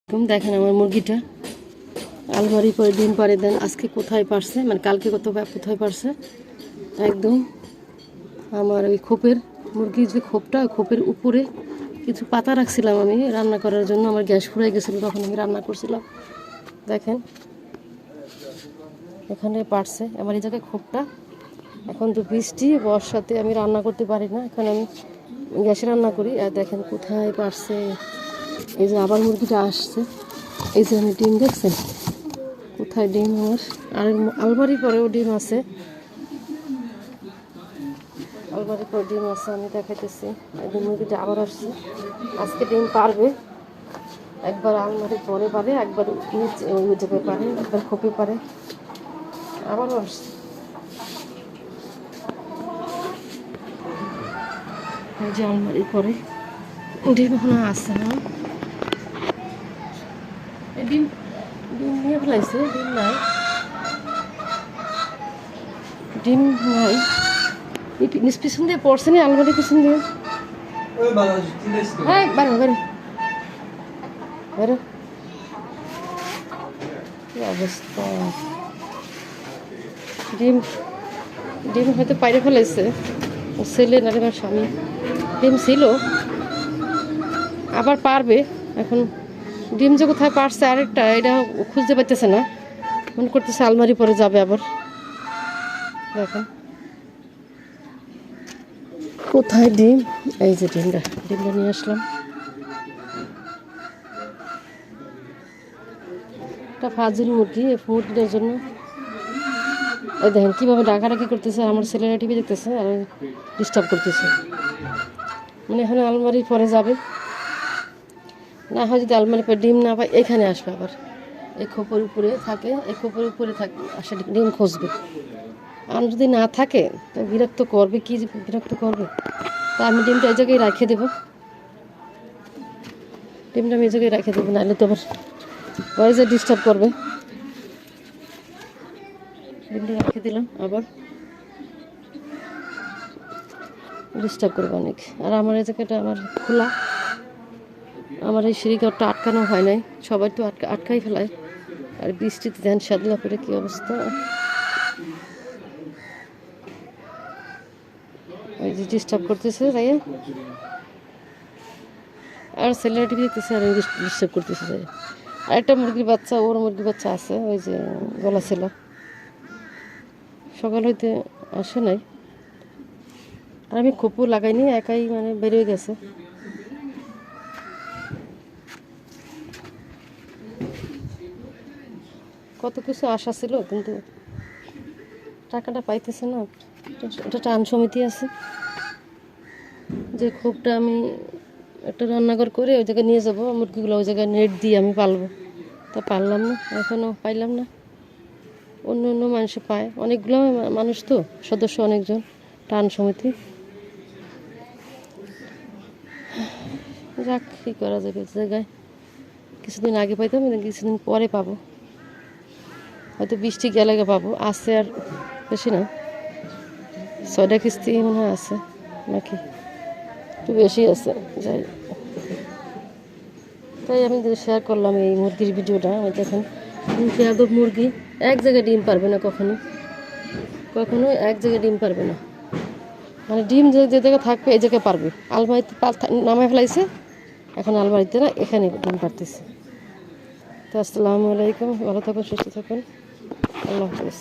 দেখেন আমার মুরগিটা আলমারি করে ডিম পাড়ে দেন। আজকে কোথায় পারছে, মানে কালকে কোথায় পারছে একদম আমার ওই খোপের মুরগির যে খোপটা, খোপের উপরে কিছু পাতা রাখছিলাম আমি রান্না করার জন্য। আমার গ্যাস ফুরাই গেছিলো, তখন আমি রান্না করছিলাম। দেখেন এখানে পারছে আমার এই জায়গায় খোপটা। এখন তো বৃষ্টি, বর্ষাতে আমি রান্না করতে পারি না, এখন আমি গ্যাসে রান্না করি। আর দেখেন কোথায় পারছে। এই যে আবার মুরগিটা আসছে, এই যে আমি ডিম দেখছেন কোথায় ডিম আমার। আর আলমারি পরেও ডিম আছে, আলমারি পরে ডিম আছে, আমি দেখাইতেছি। একদিন মুরগিটা আবার আসছে, আজকে ডিম পারবে। একবার আলমারি পরে পারে, একবার নিচে ওই জায়গায় পারে, একবার খোপে পারে, আবারও আসছে। এই যে আলমারি পরে ডিম এখনো আসছে না, ডিম ডিম নিয়ে ফেলাইছে, ডিম নাই, ডিম নাই। পিছন দিয়ে পড়ছে না আলমারি পিছন দিয়ে। হ্যাঁ বারো বারো বারো, কি অবস্থা। ডিম ডিম হয়তো পাইরে ফেলাইছে ছেলে, নাহলে আমার স্বামী। ডিম ছিল, আবার পারবে। এখন ডিম যে কোথায় পারছে আরেকটা, এটা খুঁজতে পারতেছে না, মনে করতেছে আলমারি পরে যাবে আবার। দেখেন কোথায় ডিম, এই যে ডিমটা নিয়ে আসলাম। এটা ফাজিল মুরগি, মুরগিটার জন্য এই দেখেন কীভাবে ডাকাডাকি করতেছে। আমার ছেলেরা টিভি দেখতেছে আর ডিস্টার্ব করতেছে, মানে এখানে আলমারির পরে যাবে না হয়। যদি আলমারির পরে ডিম না পায় এখানে আসবে আবার, এই খোপের উপরে থাকে, এই খোপের উপরে থাকে, আসে ডিম খুঁজবে। আর যদি না থাকে তো বিরক্ত করবে, কি বিরক্ত করবে। তা আমি ডিমটা এই জায়গায় রেখে দেবো, ডিমটা আমি এই জায়গায় রেখে দেবো, নাহলে তো আবার পরে যে ডিস্টার্ব করবে। ডিমটা রেখে দিলাম, আবার ডিস্টার্ব করবে অনেক। আর আমার এই জায়গাটা আমার খোলা, আমার এই সিঁড়িঘরটা আটকানো হয় নাই, সবাই তো আটকাই ফেলায়। আর বৃষ্টিতে ধ্যান সাদলা করে কী অবস্থা। ওই যে ডিস্টার্ব করতেছে তাই, আর ছেলেরা টিভি দেখতেছে আর ডিস্টার্ব করতেছে তাই। আর একটা মুরগির বাচ্চা, ওর মুরগির বাচ্চা আছে, ওই যে গলা ছিল, সকাল হইতে আসে নাই। আর আমি খোপও লাগাইনি, একাই মানে বেরিয়ে গেছে। কত কিছু আশা ছিল, কিন্তু টাকাটা পাইতেছে না। এটা টান সমিতি আছে, যে খোপটা আমি একটা রান্নাঘর করে ওই জায়গায় নিয়ে যাবো, মুরগিগুলো ওই জায়গায় নেট দিয়ে আমি পালবো, তা পারলাম না, এখনও পাইলাম না। অন্য অন্য মানুষ পায়, অনেকগুলো মানুষ তো, সদস্য অনেকজন, টান সমিতি। যাক, কী করা যাবে। জায়গায় কিছুদিন আগে পাইতাম, কিছুদিন পরে পাবো, হয়তো বৃষ্টি গেলে পাবো। আছে আর বেশি না, 6টা কিস্তি মনে হয় আছে, নাকি একটু বেশি আছে। যাই, তাই আমি শেয়ার করলাম এই মুরগির ভিডিওটা। দেখেন বেয়াদব মুরগি এক জায়গায় ডিম পারবে না, কখনো কখনো এক জায়গায় ডিম পারবে না। মানে ডিম যে জায়গায় থাকবে এই জায়গায় পারবে। আলমারিতে নামায় ফেলাইছে, এখন আলমারিতে না, এখানে ডিম পারতেছে। তো আসসালামু আলাইকুম, ভালো থাকুন, সুস্থ থাকুন, আল্লাহ হাফেজ।